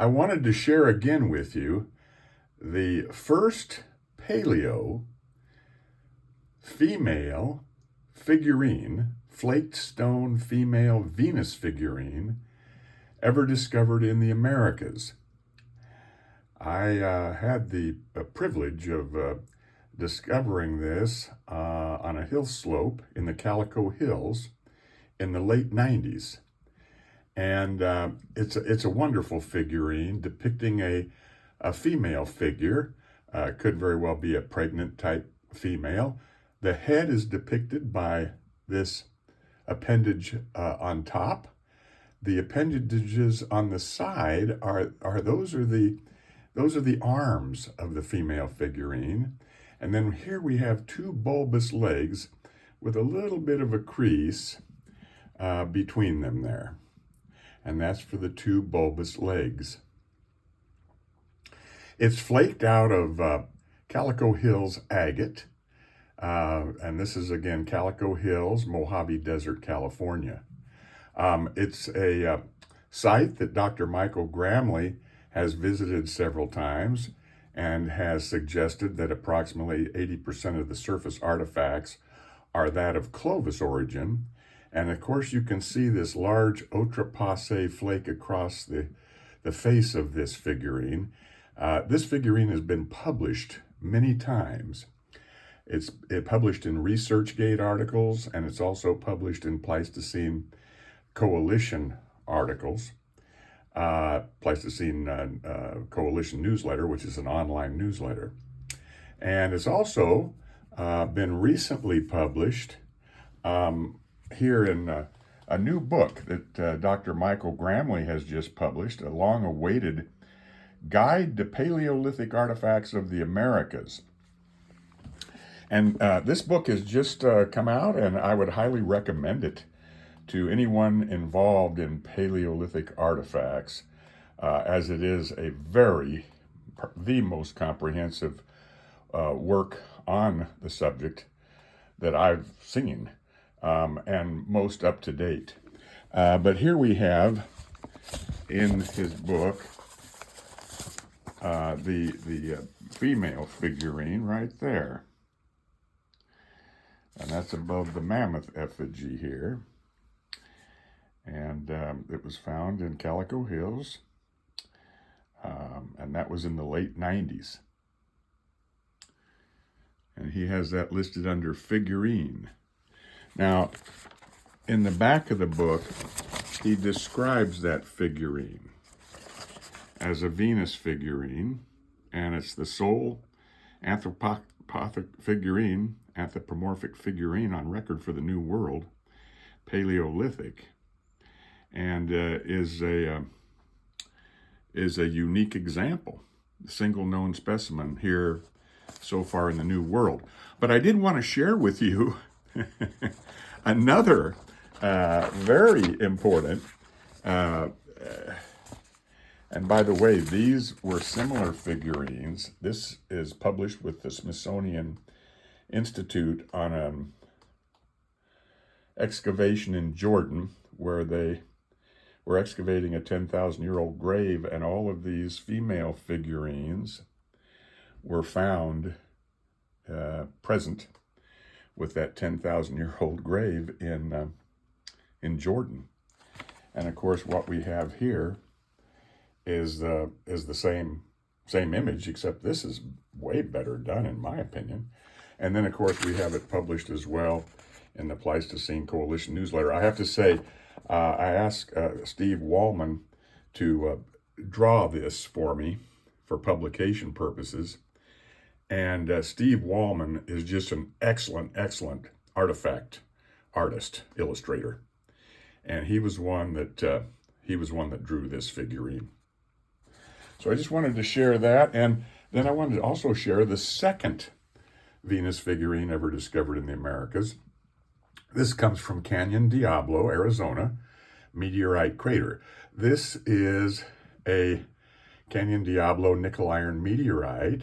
I wanted to share again with you the first paleo female figurine, flaked stone female Venus figurine, ever discovered in the Americas. I had the privilege of discovering this on a hill slope in the Calico Hills in the late 90s. And it's a wonderful figurine depicting a female figure. Could very well be a pregnant type female. The head is depicted by this appendage on top. The appendages on the side those are the arms of the female figurine. And then here we have two bulbous legs with a little bit of a crease between them there. And that's for the two bulbous legs. It's flaked out of Calico Hills agate. And this is, again, Calico Hills, Mojave Desert, California. It's a site that Dr. Michael Gramley has visited several times and has suggested that approximately 80% of the surface artifacts are that of Clovis origin. And of course, you can see this large outrepassé flake across the face of this figurine. This figurine has been published many times. It's published in ResearchGate articles, and it's also published in Pleistocene Coalition articles. Pleistocene Coalition newsletter, which is an online newsletter. And it's also been recently published here in a new book that Dr. Michael Gramley has just published, a long-awaited Guide to Paleolithic Artifacts of the Americas. And this book has just come out, and I would highly recommend it to anyone involved in Paleolithic artifacts, as it is the most comprehensive work on the subject that I've seen, and most up to date. But here we have in his book the female figurine right there. And that's above the mammoth effigy here. And it was found in Calico Hills, and that was in the late 90s. And he has that listed under figurine. Now, in the back of the book, he describes that figurine as a Venus figurine, and it's the sole anthropomorphic figurine on record for the New World, Paleolithic, and is a unique example, single known specimen here so far in the New World. But I did want to share with you another very important, and by the way, these were similar figurines. This is published with the Smithsonian Institute on an excavation in Jordan, where they were excavating a 10,000-year-old grave, and all of these female figurines were found present with that 10,000-year-old grave in Jordan. And of course, what we have here is the same image, except this is way better done, in my opinion. And then, of course, we have it published as well in the Pleistocene Coalition newsletter. I have to say, I asked Steve Wallman to draw this for me for publication purposes. And Steve Wallman is just an excellent artifact artist, illustrator. And he was one that drew this figurine. So I just wanted to share that, and then I wanted to also share the second Venus figurine ever discovered in the Americas. This comes from Canyon Diablo, Arizona, meteorite crater. This is a Canyon Diablo nickel iron meteorite,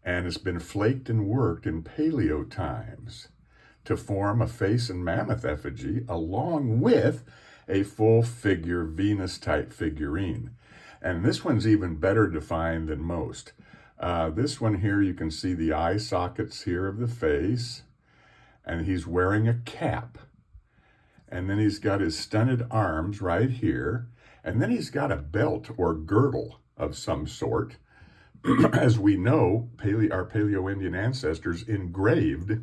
and it's been flaked and worked in paleo times to form a face and mammoth effigy along with a full figure Venus type figurine. And this one's even better defined than most. This one here, you can see the eye sockets here of the face, and he's wearing a cap. And then he's got his stunted arms right here, and then he's got a belt or girdle of some sort. As we know, our Paleo-Indian ancestors engraved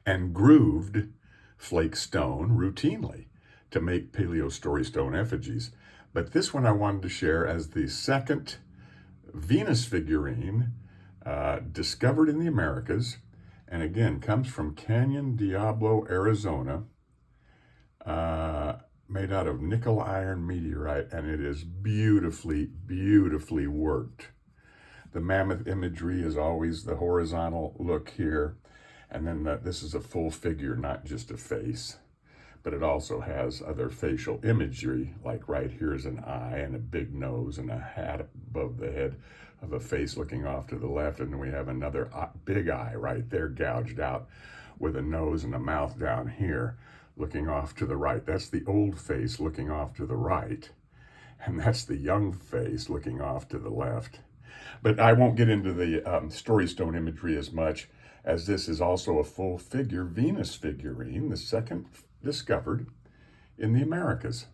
and grooved flake stone routinely to make Paleo story stone effigies. But this one I wanted to share as the second Venus figurine discovered in the Americas, and again comes from Canyon Diablo, Arizona, made out of nickel iron meteorite, and it is beautifully, beautifully worked. The mammoth imagery is always the horizontal look here, and then this is a full figure, not just a face, but it also has other facial imagery, like right here is an eye and a big nose and a hat above the head of a face looking off to the left, and then we have another big eye right there gouged out with a nose and a mouth down here looking off to the right. That's the old face looking off to the right, and that's the young face looking off to the left. But I won't get into the story stone imagery as much, as this is also a full figure Venus figurine, the second discovered in the Americas.